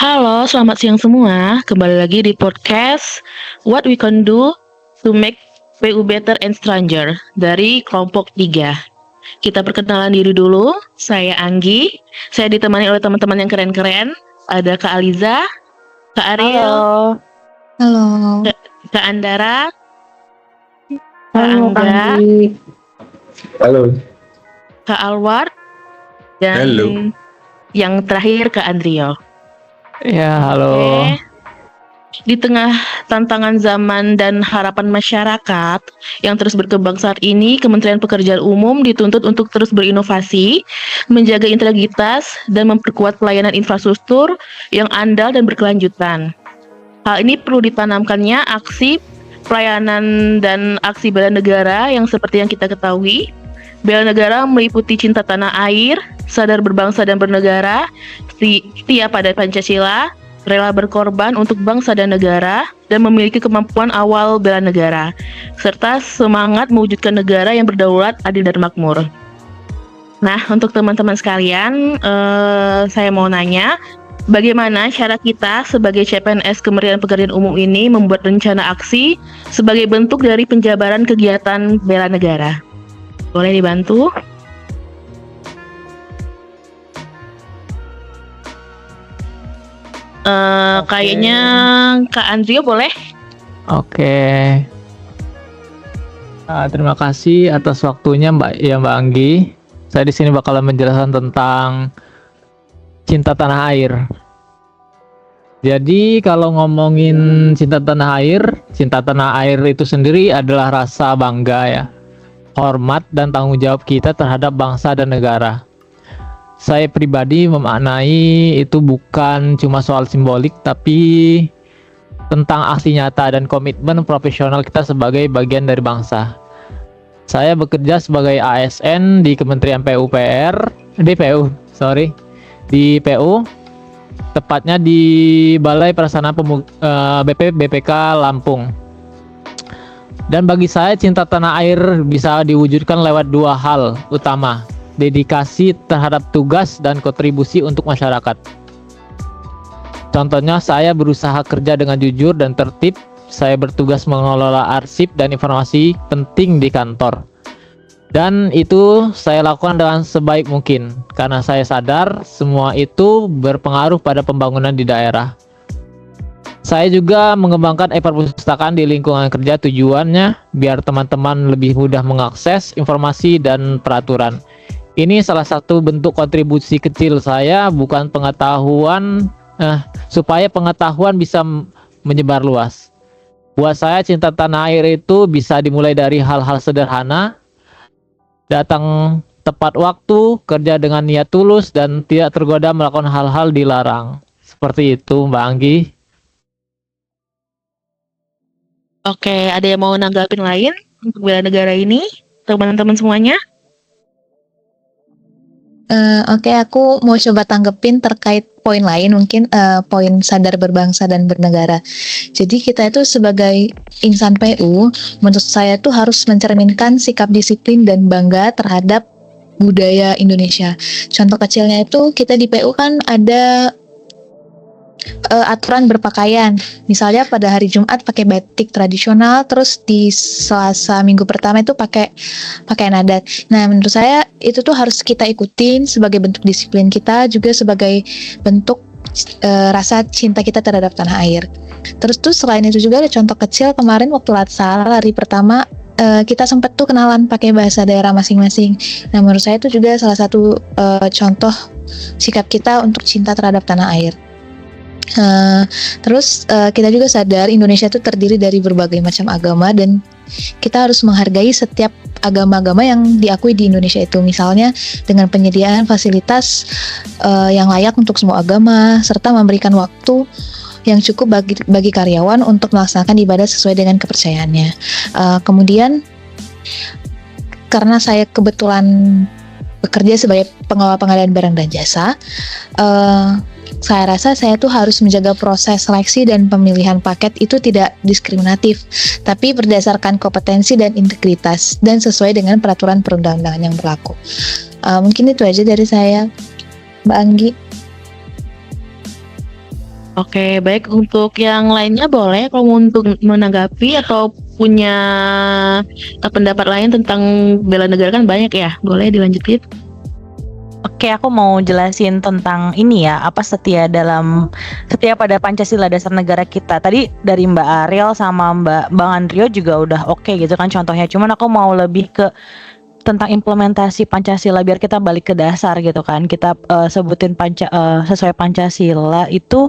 Halo, selamat siang semua. Kembali lagi di podcast What We Can Do to Make PU Better and Stronger dari kelompok 3. Kita perkenalan diri dulu. Saya Anggi. Saya ditemani oleh teman-teman yang keren-keren. Ada Kak Aliza, Kak Ariel, Halo, Halo, Kak Andara, Kak halo Angga, Panggi. Halo. Kak Alwar, dan Halo. yang terakhir Kak Andrio. Ya, halo. Oke. Di tengah tantangan zaman dan harapan masyarakat yang terus berkembang saat ini, Kementerian Pekerjaan Umum dituntut untuk terus berinovasi, menjaga integritas, dan memperkuat pelayanan infrastruktur yang andal dan berkelanjutan. Hal ini perlu ditanamkannya aksi pelayanan dan aksi bela negara yang seperti yang kita ketahui. Bela negara meliputi cinta tanah air, sadar berbangsa dan bernegara, setia pada Pancasila, rela berkorban untuk bangsa dan negara, dan memiliki kemampuan awal bela negara, serta semangat mewujudkan negara yang berdaulat, adil, dan makmur. Nah, untuk teman-teman sekalian, saya mau nanya, bagaimana cara kita sebagai CPNS Kementerian Pekerjaan Umum ini membuat rencana aksi sebagai bentuk dari penjabaran kegiatan bela negara? Boleh dibantu? Kayaknya Kak Andrio boleh? Oke. Terima kasih atas waktunya Mbak Anggi. Saya di sini bakalan menjelaskan tentang cinta tanah air. Jadi kalau ngomongin cinta tanah air itu sendiri adalah rasa bangga ya, hormat dan tanggung jawab kita terhadap bangsa dan negara. Saya pribadi memaknai itu bukan cuma soal simbolik, tapi tentang aksi nyata dan komitmen profesional kita sebagai bagian dari bangsa. Saya bekerja sebagai ASN di Kementerian di PU, tepatnya di Balai Prasarana BPK Lampung. Dan bagi saya cinta tanah air bisa diwujudkan lewat dua hal utama: dedikasi terhadap tugas dan kontribusi untuk masyarakat. Contohnya, saya berusaha kerja dengan jujur dan tertib. Saya bertugas mengelola arsip dan informasi penting di kantor. Dan itu saya lakukan dengan sebaik mungkin, karena saya sadar semua itu berpengaruh pada pembangunan di daerah. Saya juga mengembangkan e-perpustakaan di lingkungan kerja, tujuannya biar teman-teman lebih mudah mengakses informasi dan peraturan. Ini salah satu bentuk kontribusi kecil saya, bukan pengetahuan, supaya pengetahuan bisa menyebar luas. Buat saya cinta tanah air itu bisa dimulai dari hal-hal sederhana, datang tepat waktu, kerja dengan niat tulus, dan tidak tergoda melakukan hal-hal dilarang. Seperti itu, Mbak Anggi. Oke, ada yang mau nanggapin lain untuk bela negara ini, teman-teman semuanya? Oke, aku mau coba tanggepin terkait poin lain, mungkin poin sadar berbangsa dan bernegara. Jadi kita itu sebagai insan PU, menurut saya tuh harus mencerminkan sikap disiplin dan bangga terhadap budaya Indonesia. Contoh kecilnya itu kita di PU kan ada aturan berpakaian. Misalnya pada hari Jumat pakai batik tradisional, terus di Selasa minggu pertama itu pakai pakaian adat. Nah, menurut saya itu tuh harus kita ikutin sebagai bentuk disiplin kita, juga sebagai bentuk rasa cinta kita terhadap tanah air. Terus tuh selain itu juga ada contoh kecil kemarin waktu Latsar hari pertama, kita sempat tuh kenalan pakai bahasa daerah masing-masing. Nah, menurut saya itu juga salah satu contoh sikap kita untuk cinta terhadap tanah air. Terus kita juga sadar Indonesia itu terdiri dari berbagai macam agama, dan kita harus menghargai setiap agama-agama yang diakui di Indonesia itu. Misalnya dengan penyediaan fasilitas yang layak untuk semua agama, serta memberikan waktu yang cukup bagi karyawan untuk melaksanakan ibadah sesuai dengan kepercayaannya. Kemudian karena saya kebetulan bekerja sebagai pengelola pengadaan barang dan jasa, saya rasa saya tuh harus menjaga proses seleksi dan pemilihan paket itu tidak diskriminatif, tapi berdasarkan kompetensi dan integritas, dan sesuai dengan peraturan perundang-undangan yang berlaku. Mungkin itu aja dari saya, Mbak Anggi. Oke, baik, untuk yang lainnya boleh kalau mau untuk menanggapi atau punya pendapat lain tentang bela negara kan banyak ya. Boleh dilanjutin. Oke, aku mau jelasin tentang ini ya, apa setia pada Pancasila dasar negara kita. Tadi dari Mbak Ariel sama Bang Andrio juga udah oke gitu kan contohnya. Cuman aku mau lebih ke tentang implementasi Pancasila biar kita balik ke dasar gitu kan. Kita sebutin sesuai Pancasila itu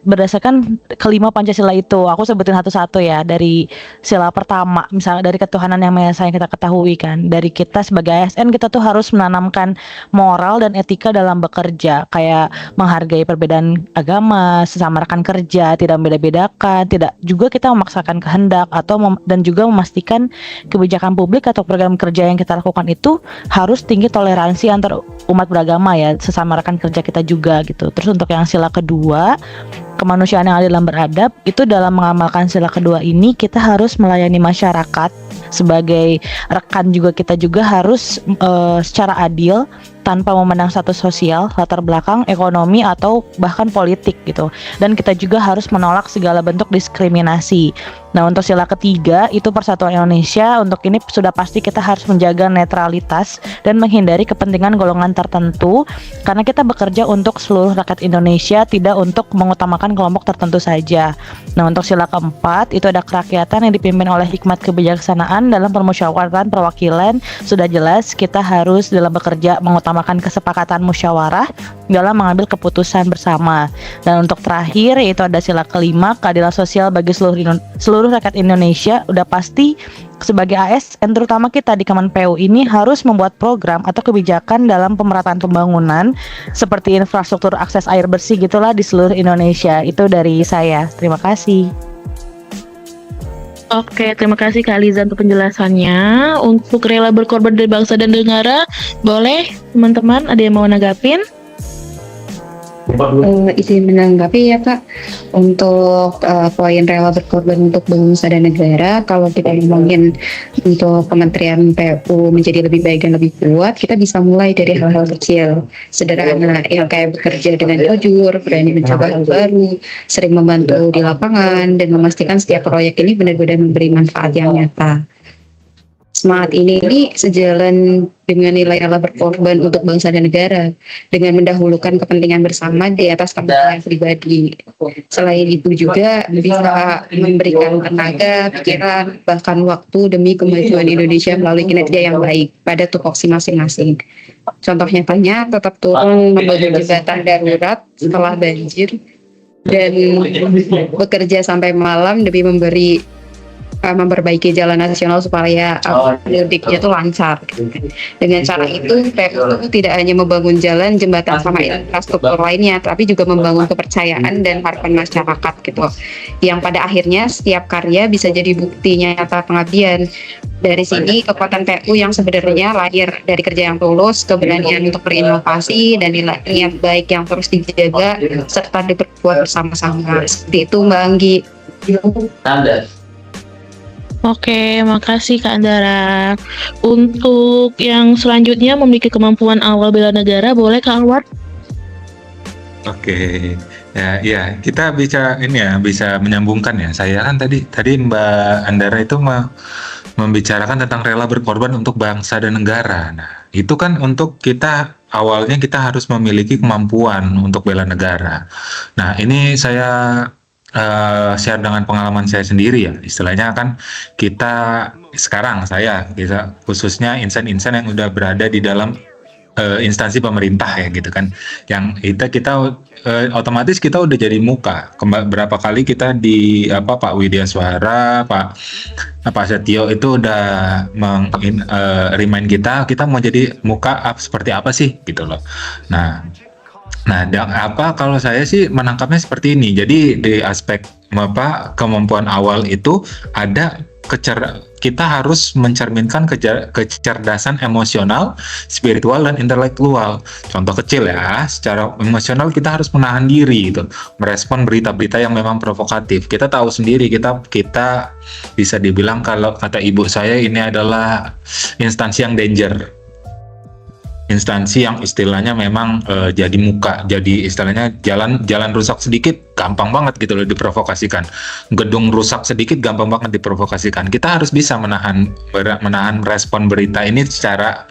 berdasarkan kelima Pancasila itu. Aku sebutin satu-satu ya. Dari sila pertama, misalnya dari ketuhanan yang Maha Esa yang kita ketahui kan. Dari kita sebagai ASN kita tuh harus menanamkan moral dan etika dalam bekerja, kayak menghargai perbedaan agama, sesama rekan kerja, tidak membeda-bedakan, tidak juga kita memaksakan kehendak dan juga memastikan kebijakan publik atau program kerja yang kita lakukan itu harus tinggi toleransi antar umat beragama ya, sesama rekan kerja kita juga gitu. Terus untuk yang sila kedua, kemanusiaan yang adil dan beradab, itu dalam mengamalkan sila kedua ini kita harus melayani masyarakat sebagai rekan juga, kita juga harus secara adil tanpa memandang status sosial, latar belakang, ekonomi atau bahkan politik gitu. Dan kita juga harus menolak segala bentuk diskriminasi. Nah, untuk sila ketiga itu persatuan Indonesia. Untuk ini sudah pasti kita harus menjaga netralitas dan menghindari kepentingan golongan tertentu karena kita bekerja untuk seluruh rakyat Indonesia, tidak untuk mengutamakan kelompok tertentu saja. Nah, untuk sila keempat itu ada kerakyatan yang dipimpin oleh hikmat kebijaksanaan dalam permusyawaratan perwakilan. Sudah jelas kita harus dalam bekerja mengutamakan kesepakatan musyawarah dalam mengambil keputusan bersama. Dan untuk terakhir yaitu ada sila kelima, keadilan sosial bagi seluruh rakyat Indonesia. Udah pasti sebagai ASN terutama kita di Kemenpu ini harus membuat program atau kebijakan dalam pemerataan pembangunan seperti infrastruktur akses air bersih gitulah di seluruh Indonesia. Itu dari saya. Terima kasih. Oke, terima kasih Kak Liza untuk penjelasannya. Untuk rela berkorban dari bangsa dan negara, boleh teman-teman ada yang mau nanggapin? Izin menanggapi ya Kak, untuk poin rela berkorban untuk bangsa dan negara. Kalau kita ngomongin untuk Kementerian PU menjadi lebih baik dan lebih kuat, kita bisa mulai dari hal-hal kecil sederhana yang kayak bekerja dengan jujur, berani mencoba hal baru, sering membantu di lapangan, dan memastikan setiap proyek ini benar-benar memberi manfaat yang nyata. Semangat ini sejalan dengan nilai rela berkorban untuk bangsa dan negara, dengan mendahulukan kepentingan bersama di atas kepentingan pribadi. Selain itu juga bisa memberikan tenaga, pikiran, bahkan waktu demi kemajuan Indonesia melalui kinerja yang baik pada tupoksi masing-masing. Contoh nyatanya tetap turun membangun jembatan darurat setelah banjir dan bekerja sampai malam demi memperbaiki jalan nasional supaya mudiknya itu lancar. Dengan cara itu PU tidak hanya membangun jalan, jembatan sama infrastruktur lainnya, tapi juga membangun kepercayaan dan harapan masyarakat gitu. Yang pada akhirnya setiap karya bisa jadi bukti nyata pengabdian. Dari sini kekuatan PU yang sebenarnya lahir dari kerja yang tulus, keberanian untuk berinovasi, dan nilai niat baik yang terus dijaga serta diperkuat bersama-sama. Seperti itu Mbak Anggi. Oke, makasih Kak Andara. Untuk yang selanjutnya memiliki kemampuan awal bela negara, boleh Kak Anwar? Oke, ya kita bisa menyambungkan ya. Saya kan tadi Mbak Andara itu membicarakan tentang rela berkorban untuk bangsa dan negara. Nah, itu kan untuk kita awalnya kita harus memiliki kemampuan untuk bela negara. Nah, ini saya share dengan pengalaman saya sendiri ya. Istilahnya kan kita khususnya insan-insan yang udah berada di dalam instansi pemerintah ya gitu kan, yang kita otomatis kita udah jadi muka. Berapa kali kita di Pak Widya Suara, Pak Setio itu udah remind kita mau jadi muka seperti apa sih gitu loh. Nah, kalau saya sih menangkapnya seperti ini. Jadi di aspek kemampuan awal itu ada kita harus mencerminkan kecerdasan emosional, spiritual, dan intelektual. Contoh kecil ya, secara emosional kita harus menahan diri gitu, merespon berita-berita yang memang provokatif. Kita tahu sendiri kita bisa dibilang kalau kata ibu saya ini adalah instansi yang danger. Instansi yang istilahnya memang jadi muka, jadi istilahnya jalan rusak sedikit gampang banget gitu loh diprovokasikan. Gedung rusak sedikit gampang banget diprovokasikan. Kita harus bisa menahan respon berita ini secara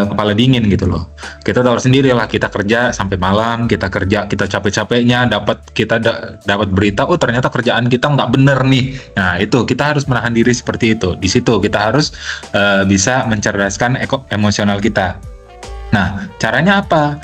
kepala dingin gitu loh. Kita tahu sendiri lah, kita kerja sampai malam, kita capek-capeknya dapat berita, oh ternyata kerjaan kita nggak bener nih. Nah itu kita harus menahan diri seperti itu. Di situ kita harus bisa mencerdaskan emosional kita. Nah, caranya apa?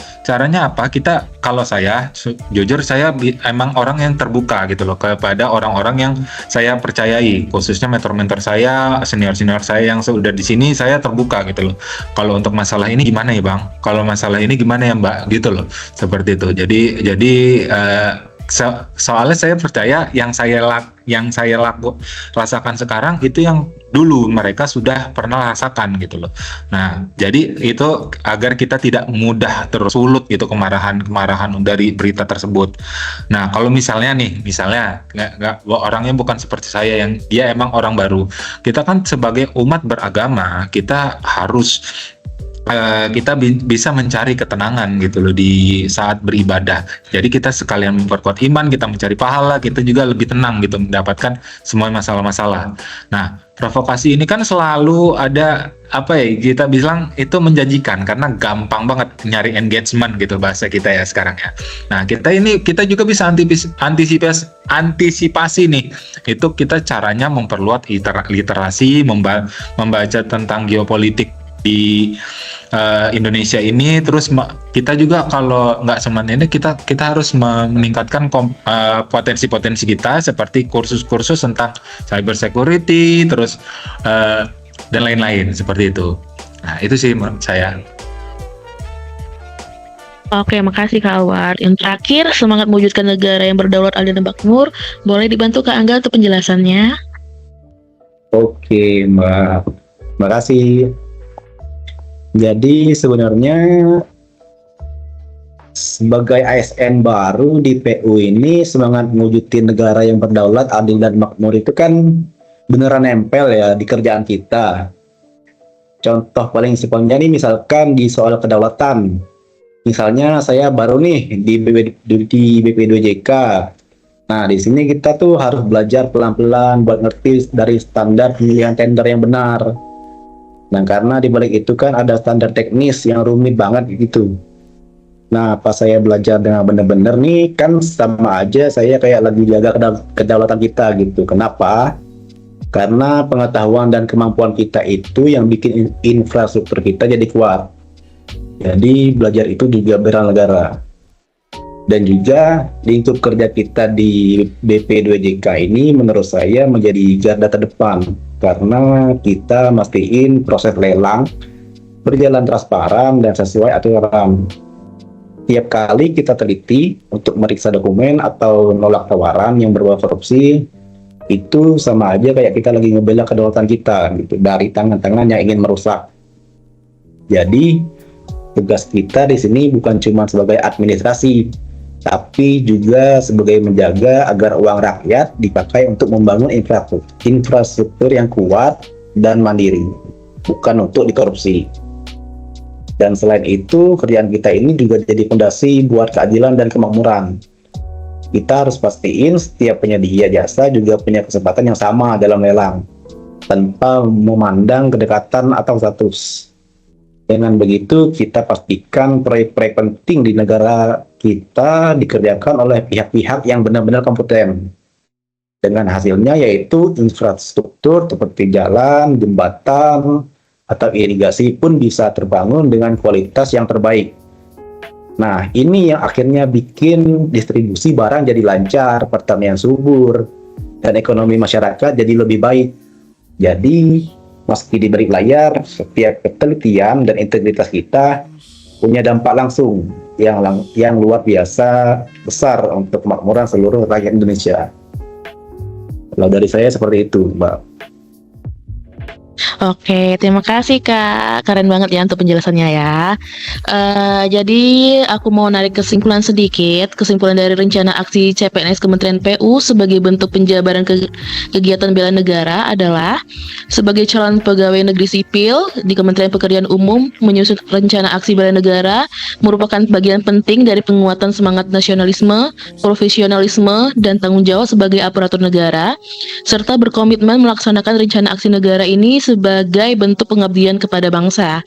Kalau saya, jujur saya emang orang yang terbuka gitu loh kepada orang-orang yang saya percayai, khususnya mentor-mentor saya, senior-senior saya yang sudah di sini, saya terbuka gitu loh. Kalau untuk masalah ini gimana ya Bang? Kalau masalah ini gimana ya Mbak? Gitu loh, seperti itu. Jadi soalnya saya percaya yang saya rasakan sekarang itu yang dulu mereka sudah pernah rasakan gitu loh. Nah, jadi itu agar kita tidak mudah tersulut gitu kemarahan dari berita tersebut. Nah, kalau misalnya nggak orangnya bukan seperti saya yang dia emang orang baru. Kita kan sebagai umat beragama, kita harus bisa mencari ketenangan gitu loh di saat beribadah. Jadi kita sekalian memperkuat iman, kita mencari pahala, kita juga lebih tenang gitu mendapatkan semua masalah-masalah. Nah, provokasi ini kan selalu ada kita bilang itu menjanjikan karena gampang banget nyari engagement gitu bahasa kita ya sekarang ya. Nah, kita juga bisa antisipasi nih. Itu kita caranya memperluas literasi, membaca tentang geopolitik di Indonesia ini. Terus kita juga kalau nggak semuanya kita harus meningkatkan potensi-potensi kita seperti kursus-kursus tentang cyber security terus dan lain-lain seperti itu. Nah itu sih menurut saya. Oke, makasih Kak Alwar. Yang terakhir, semangat mewujudkan negara yang berdaulat, adil dan makmur. Boleh dibantu Kak Angga untuk penjelasannya? Oke Mbak, makasih. Jadi sebenarnya sebagai ASN baru di PU ini, semangat mewujudkan negara yang berdaulat, adil dan makmur itu kan beneran nempel ya di kerjaan kita. Contoh paling simpelnya nih misalkan di soal kedaulatan. Misalnya saya baru nih di BP2JK. Nah, di sini kita tuh harus belajar pelan-pelan buat ngerti dari standar pemilihan tender yang benar. Nah, karena di balik itu kan ada standar teknis yang rumit banget gitu. Nah, pas saya belajar dengan benar-benar nih, kan sama aja saya kayak lagi jaga kedaulatan kita gitu. Kenapa? Karena pengetahuan dan kemampuan kita itu yang bikin infrastruktur kita jadi kuat. Jadi belajar itu juga bela negara. Dan juga lingkup kerja kita di BP2JK ini menurut saya menjadi garda terdepan. Karena kita mastiin proses lelang berjalan transparan dan sesuai aturan. Tiap kali kita teliti untuk meriksa dokumen atau nolak tawaran yang berbau korupsi, itu sama aja kayak kita lagi ngebela kedaulatan kita gitu, dari tangan-tangan yang ingin merusak. Jadi tugas kita di sini bukan cuma sebagai administrasi, tapi juga sebagai menjaga agar uang rakyat dipakai untuk membangun infrastruktur yang kuat dan mandiri, bukan untuk dikorupsi. Dan selain itu, kerjaan kita ini juga jadi fondasi buat keadilan dan kemakmuran. Kita harus pastiin setiap penyedia jasa juga punya kesempatan yang sama dalam lelang, tanpa memandang kedekatan atau status. Dengan begitu, kita pastikan proyek-proyek penting di negara kita dikerjakan oleh pihak-pihak yang benar-benar kompeten. Dengan hasilnya yaitu infrastruktur seperti jalan, jembatan, atau irigasi pun bisa terbangun dengan kualitas yang terbaik. Nah, ini yang akhirnya bikin distribusi barang jadi lancar, pertanian subur, dan ekonomi masyarakat jadi lebih baik. Jadi, meski di balik layar, setiap ketelitian dan integritas kita punya dampak langsung yang luar biasa besar untuk kemakmuran seluruh rakyat Indonesia. Kalau dari saya seperti itu, Mbak. Oke, terima kasih Kak. Keren banget ya untuk penjelasannya ya. Jadi aku mau narik kesimpulan sedikit. Kesimpulan dari rencana aksi CPNS Kementerian PU sebagai bentuk penjabaran kegiatan bela negara adalah sebagai calon pegawai negeri sipil di Kementerian Pekerjaan Umum, menyusun rencana aksi bela negara merupakan bagian penting dari penguatan semangat nasionalisme, profesionalisme, dan tanggung jawab sebagai aparatur negara, serta berkomitmen melaksanakan rencana aksi negara ini sebagai bentuk pengabdian kepada bangsa.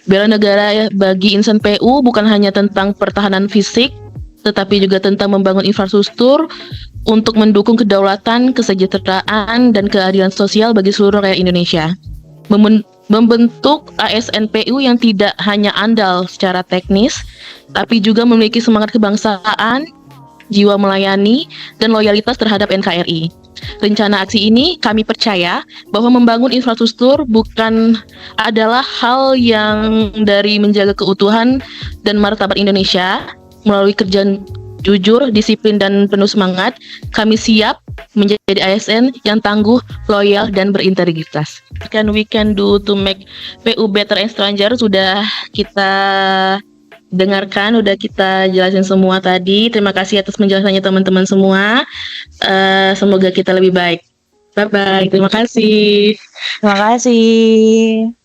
Bela negara bagi insan PU bukan hanya tentang pertahanan fisik, tetapi juga tentang membangun infrastruktur untuk mendukung kedaulatan, kesejahteraan, dan keadilan sosial bagi seluruh rakyat Indonesia. Membentuk ASN PU yang tidak hanya andal secara teknis, tapi juga memiliki semangat kebangsaan, jiwa melayani, dan loyalitas terhadap NKRI. Rencana aksi ini kami percaya bahwa membangun infrastruktur bukan adalah hal yang dari menjaga keutuhan dan martabat Indonesia. Melalui kerjaan jujur, disiplin, dan penuh semangat, kami siap menjadi ASN yang tangguh, loyal, dan berintegritas. We can do to make PU better and stronger sudah kita dengarkan, udah kita jelasin semua tadi. Terima kasih atas penjelasannya teman-teman semua. Semoga kita lebih baik. Bye-bye. Terima kasih. Terima kasih.